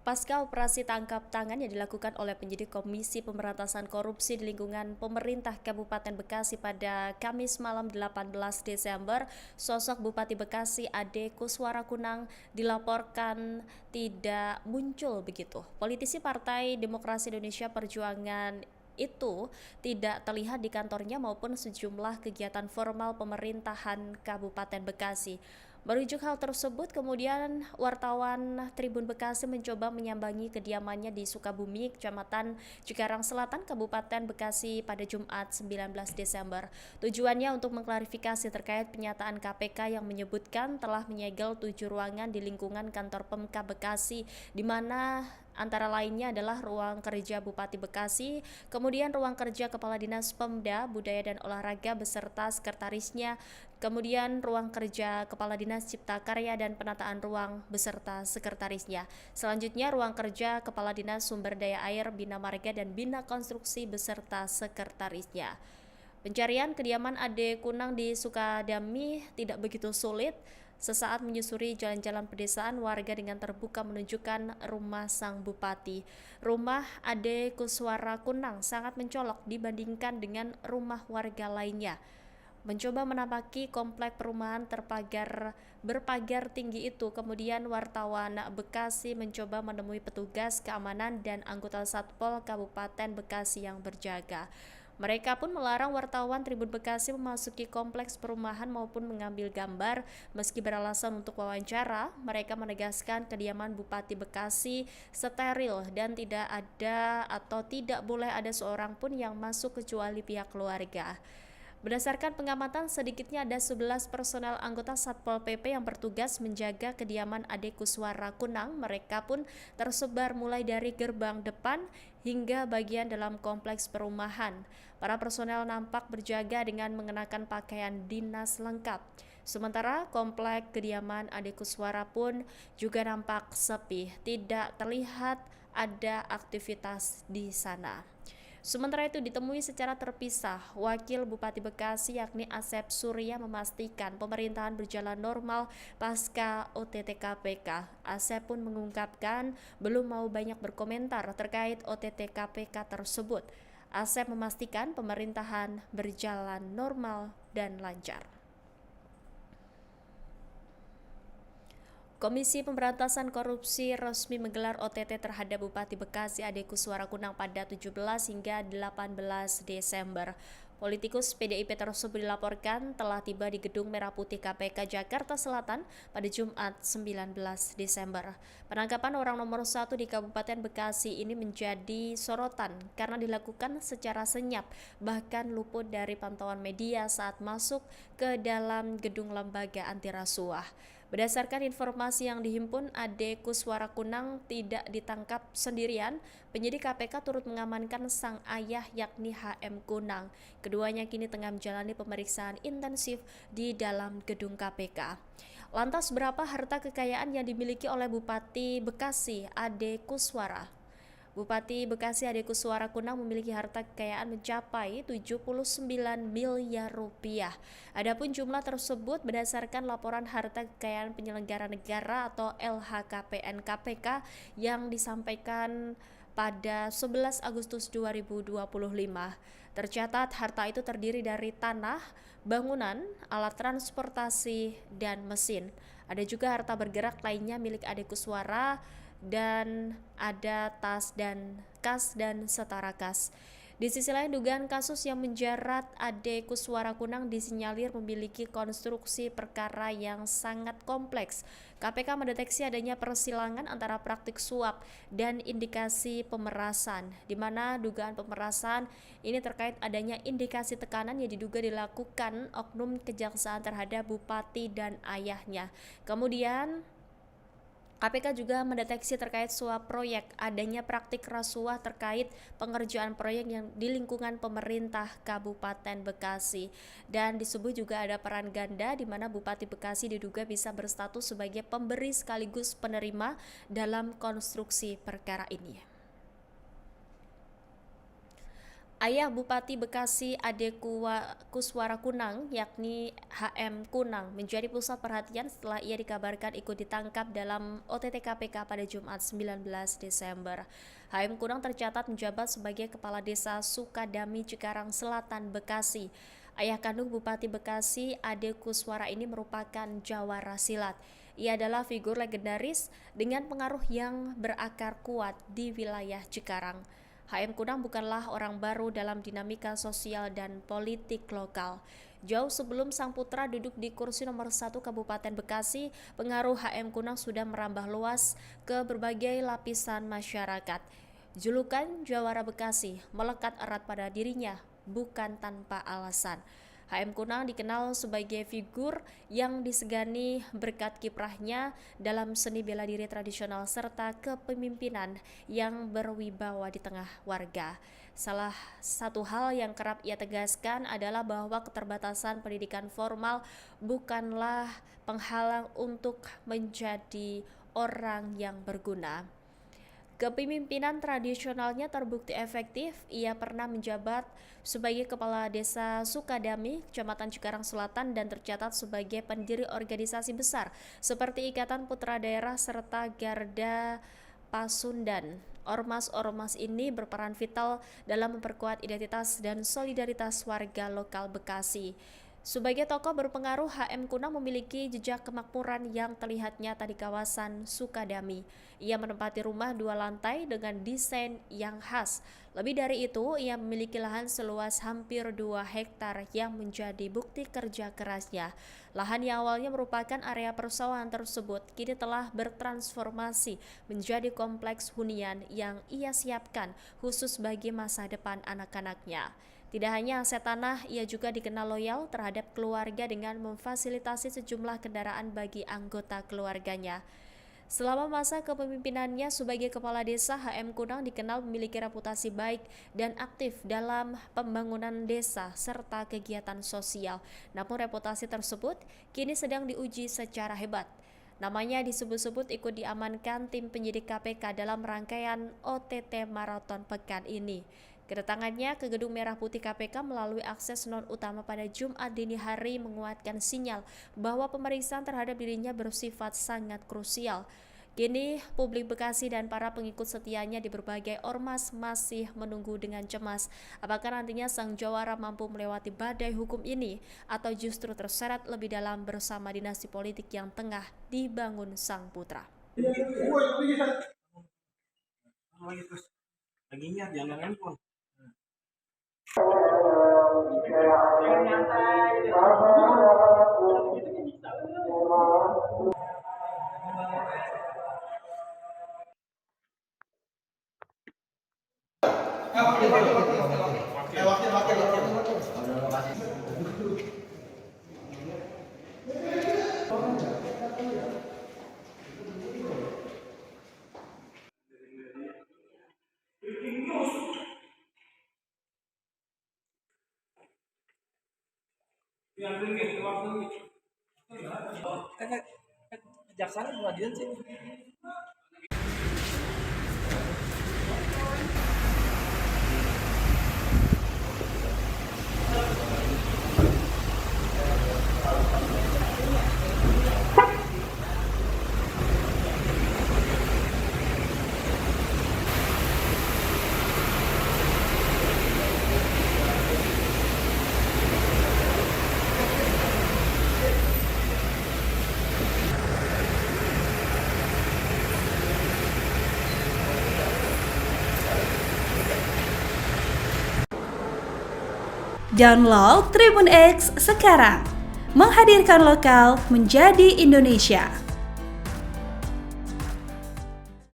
Pasca operasi tangkap tangan yang dilakukan oleh penyidik Komisi Pemberantasan Korupsi di lingkungan pemerintah Kabupaten Bekasi pada Kamis malam 18 Desember, sosok Bupati Bekasi Ade Kuswara Kunang dilaporkan tidak muncul begitu. Politisi Partai Demokrasi Indonesia Perjuangan itu tidak terlihat di kantornya maupun sejumlah kegiatan formal pemerintahan Kabupaten Bekasi. Merujuk hal tersebut, kemudian wartawan Tribun Bekasi mencoba menyambangi kediamannya di Sukabumi, Kecamatan Cikarang Selatan, Kabupaten Bekasi pada Jumat 19 Desember. Tujuannya untuk mengklarifikasi terkait pernyataan KPK yang menyebutkan telah menyegel 7 ruangan di lingkungan kantor Pemkab Bekasi, di mana antara lainnya adalah ruang kerja Bupati Bekasi, kemudian ruang kerja Kepala Dinas Pemda, Budaya dan Olahraga beserta sekretarisnya, kemudian ruang kerja Kepala Dinas Cipta Karya dan Penataan Ruang beserta sekretarisnya. Selanjutnya ruang kerja Kepala Dinas Sumber Daya Air, Bina Marga dan Bina Konstruksi beserta sekretarisnya. Pencarian kediaman Ade Kunang di Sukadami tidak begitu sulit. Sesaat menyusuri jalan-jalan pedesaan, warga dengan terbuka menunjukkan rumah sang bupati. Rumah Ade Kuswara Kunang sangat mencolok dibandingkan dengan rumah warga lainnya. Mencoba menapaki komplek perumahan berpagar tinggi itu, kemudian wartawan Bekasi mencoba menemui petugas keamanan dan anggota Satpol Kabupaten Bekasi yang berjaga. Mereka pun melarang wartawan Tribun Bekasi memasuki kompleks perumahan maupun mengambil gambar. Meski beralasan untuk wawancara, mereka menegaskan kediaman Bupati Bekasi steril dan tidak ada atau tidak boleh ada seorang pun yang masuk kecuali pihak keluarga. Berdasarkan pengamatan, sedikitnya ada 11 personel anggota Satpol PP yang bertugas menjaga kediaman Ade Kuswara Kunang. Mereka pun tersebar mulai dari gerbang depan hingga bagian dalam kompleks perumahan. Para personel nampak berjaga dengan mengenakan pakaian dinas lengkap. Sementara komplek kediaman Ade Kuswara pun juga nampak sepi, tidak terlihat ada aktivitas di sana. Sementara itu ditemui secara terpisah, Wakil Bupati Bekasi yakni Asep Surya memastikan pemerintahan berjalan normal pasca OTT KPK. Asep pun mengungkapkan belum mau banyak berkomentar terkait OTT KPK tersebut. Asep memastikan pemerintahan berjalan normal dan lancar. Komisi Pemberantasan Korupsi resmi menggelar OTT terhadap Bupati Bekasi Ade Kuswara Kunang pada 17 hingga 18 Desember. Politikus PDIP tersebut dilaporkan telah tiba di Gedung Merah Putih KPK Jakarta Selatan pada Jumat 19 Desember. Penangkapan orang nomor 1 di Kabupaten Bekasi ini menjadi sorotan karena dilakukan secara senyap, bahkan luput dari pantauan media saat masuk ke dalam gedung lembaga anti rasuah. Berdasarkan informasi yang dihimpun, Ade Kuswara Kunang tidak ditangkap sendirian. Penyidik KPK turut mengamankan sang ayah yakni HM Kunang. Keduanya kini tengah menjalani pemeriksaan intensif di dalam gedung KPK. Lantas berapa harta kekayaan yang dimiliki oleh Bupati Bekasi Ade Kuswara? Bupati Bekasi Ade Kuswara Kunang memiliki harta kekayaan mencapai 79 miliar rupiah. Adapun jumlah tersebut berdasarkan laporan harta kekayaan penyelenggara negara atau LHKPN KPK yang disampaikan pada 11 Agustus 2025. Tercatat harta itu terdiri dari tanah, bangunan, alat transportasi, dan mesin. Ada juga harta bergerak lainnya milik Ade Kuswara dan ada tas dan kas dan setara kas. Di sisi lain, dugaan kasus yang menjerat Ade Kuswara Kunang disinyalir memiliki konstruksi perkara yang sangat kompleks. KPK mendeteksi adanya persilangan antara praktik suap dan indikasi pemerasan, di mana dugaan pemerasan ini terkait adanya indikasi tekanan yang diduga dilakukan oknum kejaksaan terhadap bupati dan ayahnya. Kemudian KPK juga mendeteksi terkait suap proyek, adanya praktik rasuah terkait pengerjaan proyek yang di lingkungan pemerintah Kabupaten Bekasi. Dan disebut juga ada peran ganda di mana Bupati Bekasi diduga bisa berstatus sebagai pemberi sekaligus penerima dalam konstruksi perkara ini. Ayah Bupati Bekasi Ade Kuswara Kunang, yakni HM Kunang, menjadi pusat perhatian setelah ia dikabarkan ikut ditangkap dalam OTT KPK pada Jumat 19 Desember. HM Kunang tercatat menjabat sebagai Kepala Desa Sukadami, Cikarang Selatan, Bekasi. Ayah kandung Bupati Bekasi Ade Kuswara ini merupakan jawara silat. Ia adalah figur legendaris dengan pengaruh yang berakar kuat di wilayah Cikarang. HM Kunang bukanlah orang baru dalam dinamika sosial dan politik lokal. Jauh sebelum sang putra duduk di kursi nomor 1 Kabupaten Bekasi, pengaruh HM Kunang sudah merambah luas ke berbagai lapisan masyarakat. Julukan Jawara Bekasi melekat erat pada dirinya, bukan tanpa alasan. HM Kunang dikenal sebagai figur yang disegani berkat kiprahnya dalam seni bela diri tradisional serta kepemimpinan yang berwibawa di tengah warga. Salah satu hal yang kerap ia tegaskan adalah bahwa keterbatasan pendidikan formal bukanlah penghalang untuk menjadi orang yang berguna. Kepemimpinan tradisionalnya terbukti efektif. Ia pernah menjabat sebagai Kepala Desa Sukadami, Kecamatan Cikarang Selatan, dan tercatat sebagai pendiri organisasi besar seperti Ikatan Putra Daerah serta Garda Pasundan. Ormas-ormas ini berperan vital dalam memperkuat identitas dan solidaritas warga lokal Bekasi. Sebagai tokoh berpengaruh, HM Kunang memiliki jejak kemakmuran yang terlihat nyata di kawasan Sukadami. Ia menempati rumah 2 lantai dengan desain yang khas. Lebih dari itu, ia memiliki lahan seluas hampir 2 hektar yang menjadi bukti kerja kerasnya. Lahan yang awalnya merupakan area persawahan tersebut kini telah bertransformasi menjadi kompleks hunian yang ia siapkan khusus bagi masa depan anak-anaknya. Tidak hanya aset tanah, ia juga dikenal loyal terhadap keluarga dengan memfasilitasi sejumlah kendaraan bagi anggota keluarganya. Selama masa kepemimpinannya sebagai kepala desa, HM Kunang dikenal memiliki reputasi baik dan aktif dalam pembangunan desa serta kegiatan sosial. Namun reputasi tersebut kini sedang diuji secara hebat. Namanya disebut-sebut ikut diamankan tim penyidik KPK dalam rangkaian OTT Maraton pekan ini. Kedatangannya ke Gedung Merah Putih KPK melalui akses non utama pada Jumat dini hari menguatkan sinyal bahwa pemeriksaan terhadap dirinya bersifat sangat krusial. Kini publik Bekasi dan para pengikut setianya di berbagai ormas masih menunggu dengan cemas apakah nantinya sang jawara mampu melewati badai hukum ini atau justru terseret lebih dalam bersama dinasti politik yang tengah dibangun sang putra. Kejaksaan pengadilan sih. Download Tribun X sekarang, menghadirkan lokal menjadi Indonesia.